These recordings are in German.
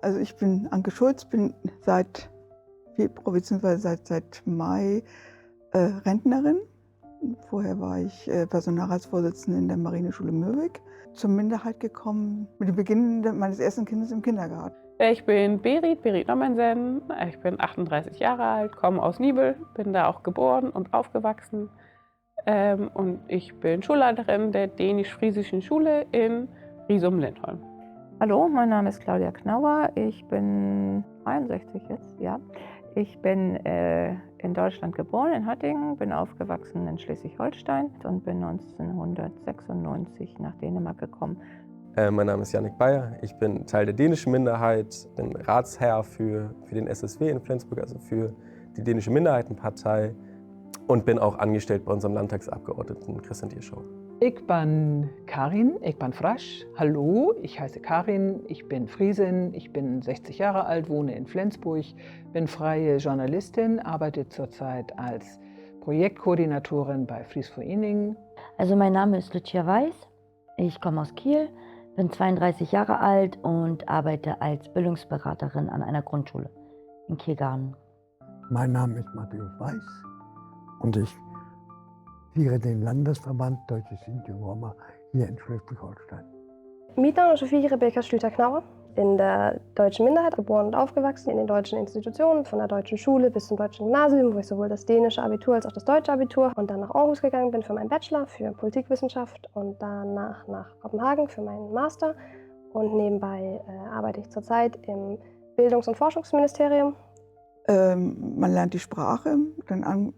Also ich bin Anke Schulz, bin seit Februar bzw. seit Mai Rentnerin. Vorher war ich Personalratsvorsitzende in der Marineschule Mürwik. Zur Minderheit gekommen mit dem Beginn meines ersten Kindes im Kindergarten. Ich bin Berit Nommensen, ich bin 38 Jahre alt, komme aus Nibel, bin da auch geboren und aufgewachsen. Und ich bin Schulleiterin der Dänisch-Friesischen Schule in Riesum-Lindholm. Hallo, mein Name ist Claudia Knauer, ich bin 63 jetzt, ja. Ich bin in Deutschland geboren, in Hattingen, bin aufgewachsen in Schleswig-Holstein und bin 1996 nach Dänemark gekommen. Mein Name ist Jannik Bayer, ich bin Teil der dänischen Minderheit, bin Ratsherr für den SSW in Flensburg, also für die dänische Minderheitenpartei und bin auch angestellt bei unserem Landtagsabgeordneten Christian Dierschau. Ich bin Karin, ich bin Frasch. Hallo, ich heiße Karin, ich bin Friesin, ich bin 60 Jahre alt, wohne in Flensburg, bin freie Journalistin, arbeite zurzeit als Projektkoordinatorin bei Fries for Ening. Also mein Name ist Lucia Weiß, ich komme aus Kiel, bin 32 Jahre alt und arbeite als Bildungsberaterin an einer Grundschule in Kielgarten. Mein Name ist Matthäus Weiß und ich führe den Landesverband Deutsche Sinti und Roma hier in Schleswig-Holstein. Mein Name ist Rebecca Schlüter-Knauer, in der deutschen Minderheit geboren und aufgewachsen, in den deutschen Institutionen, von der deutschen Schule bis zum deutschen Gymnasium, wo ich sowohl das dänische Abitur als auch das deutsche Abitur und dann nach Aarhus gegangen bin für meinen Bachelor für Politikwissenschaft und danach nach Kopenhagen für meinen Master. Und nebenbei arbeite ich zurzeit im Bildungs- und Forschungsministerium. Man lernt die Sprache, dann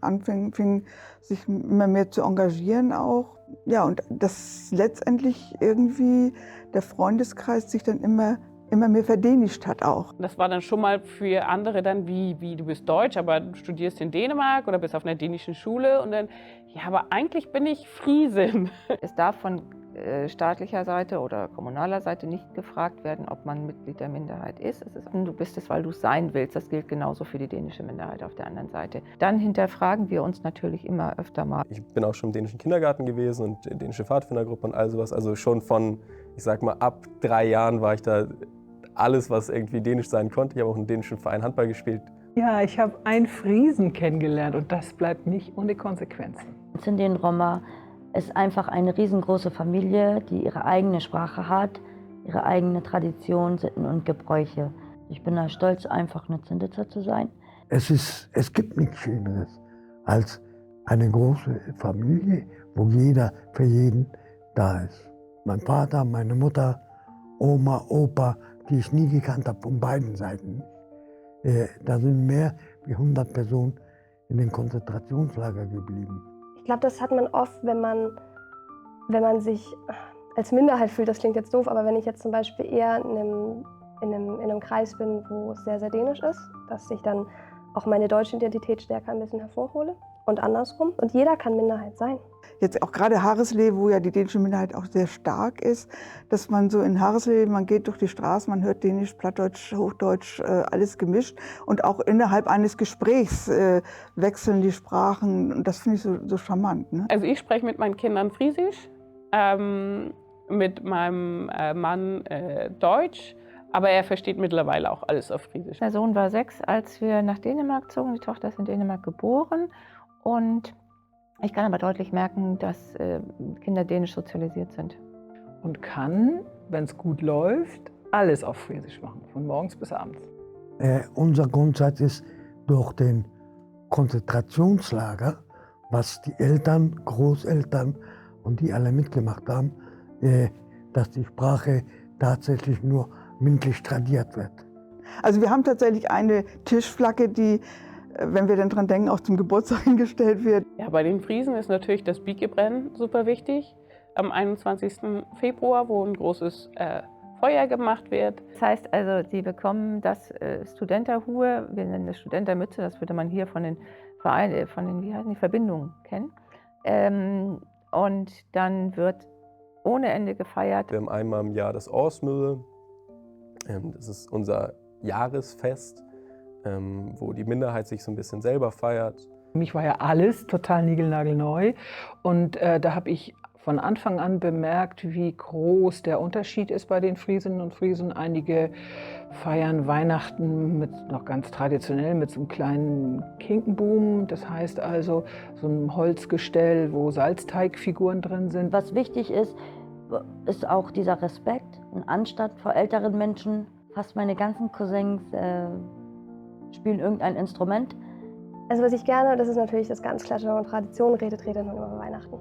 fing sich immer mehr zu engagieren auch. Ja, und dass letztendlich irgendwie der Freundeskreis sich dann immer mehr verdänischt hat auch. Das war dann schon mal für andere dann wie du bist Deutsch, aber du studierst in Dänemark oder bist auf einer dänischen Schule und dann, ja, aber eigentlich bin ich Friesin. Es darf von staatlicher Seite oder kommunaler Seite nicht gefragt werden, ob man Mitglied der Minderheit ist. Du bist es, weil du es sein willst. Das gilt genauso für die dänische Minderheit auf der anderen Seite. Dann hinterfragen wir uns natürlich immer öfter mal. Ich bin auch schon im dänischen Kindergarten gewesen und dänische Pfadfindergruppe und all sowas. Also schon von, ich sag mal, ab 3 Jahren war ich da alles, was irgendwie dänisch sein konnte. Ich habe auch im dänischen Verein Handball gespielt. Ja, ich habe einen Friesen kennengelernt und das bleibt nicht ohne Konsequenzen. Sinti und Roma ist einfach eine riesengroße Familie, die ihre eigene Sprache hat, ihre eigene Tradition, Sitten und Gebräuche. Ich bin da stolz, einfach eine Zinditzer zu sein. Es gibt nichts Schöneres als eine große Familie, wo jeder für jeden da ist. Mein Vater, meine Mutter, Oma, Opa, die ich nie gekannt habe, von beiden Seiten. Da sind mehr wie 100 Personen in den Konzentrationslager geblieben. Ich glaube, das hat man oft, wenn man sich als Minderheit fühlt. Das klingt jetzt doof, aber wenn ich jetzt zum Beispiel eher in einem Kreis bin, wo es sehr, sehr dänisch ist, dass ich dann auch meine deutsche Identität stärker ein bisschen hervorhole und andersrum. Und jeder kann Minderheit sein. Jetzt auch gerade Hareslev, wo ja die dänische Minderheit auch sehr stark ist, dass man so in Hareslev, man geht durch die Straße, man hört Dänisch, Plattdeutsch, Hochdeutsch, alles gemischt. Und auch innerhalb eines Gesprächs wechseln die Sprachen. Und das finde ich so charmant. Ne? Also ich spreche mit meinen Kindern Friesisch, mit meinem Mann Deutsch, aber er versteht mittlerweile auch alles auf Friesisch. Der Sohn war 6, als wir nach Dänemark zogen. Die Tochter ist in Dänemark geboren und ich kann aber deutlich merken, dass Kinder dänisch sozialisiert sind. Und kann, wenn es gut läuft, alles auf Friesisch machen, von morgens bis abends. Unser Grundsatz ist, durch den Konzentrationslager, was die Eltern, Großeltern und die alle mitgemacht haben, dass die Sprache tatsächlich nur mündlich tradiert wird. Also wir haben tatsächlich eine Tischflagge, die, wenn wir dann dran denken, auch zum Geburtstag hingestellt wird. Ja, bei den Friesen ist natürlich das Biegebrennen super wichtig. Am 21. Februar, wo ein großes Feuer gemacht wird. Das heißt also, sie bekommen das Studenterhue, wir nennen das Studentermütze, das würde man hier von den Vereinen, wie heißen die, Verbindungen kennen. Und dann wird ohne Ende gefeiert. Wir haben einmal im Jahr das Årsmøde. Das ist unser Jahresfest, wo die Minderheit sich so ein bisschen selber feiert. Für mich war ja alles total niegelnagelneu und da habe ich von Anfang an bemerkt, wie groß der Unterschied ist bei den Friesinnen und Friesen. Einige feiern Weihnachten noch ganz traditionell mit so einem kleinen Kinkenboom. Das heißt also so einem Holzgestell, wo Salzteigfiguren drin sind. Was wichtig ist, ist auch dieser Respekt und Anstand vor älteren Menschen. Fast meine ganzen Cousins spielen irgendein Instrument. Also was ich gerne, das ist natürlich das ganz klassische, wenn man Tradition redet, redet man über Weihnachten.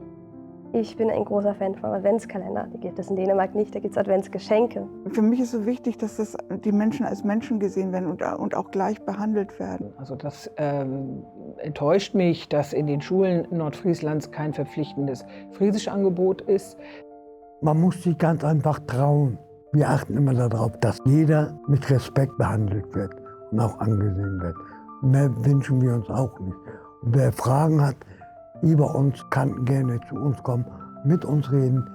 Ich bin ein großer Fan vom Adventskalender. Die gibt es in Dänemark nicht, da gibt es Adventsgeschenke. Für mich ist so wichtig, dass die Menschen als Menschen gesehen werden und auch gleich behandelt werden. Also das enttäuscht mich, dass in den Schulen Nordfrieslands kein verpflichtendes Friesischangebot ist. Man muss sich ganz einfach trauen. Wir achten immer darauf, dass jeder mit Respekt behandelt wird und auch angesehen wird. Mehr wünschen wir uns auch nicht. Und wer Fragen hat über uns, kann gerne zu uns kommen, mit uns reden.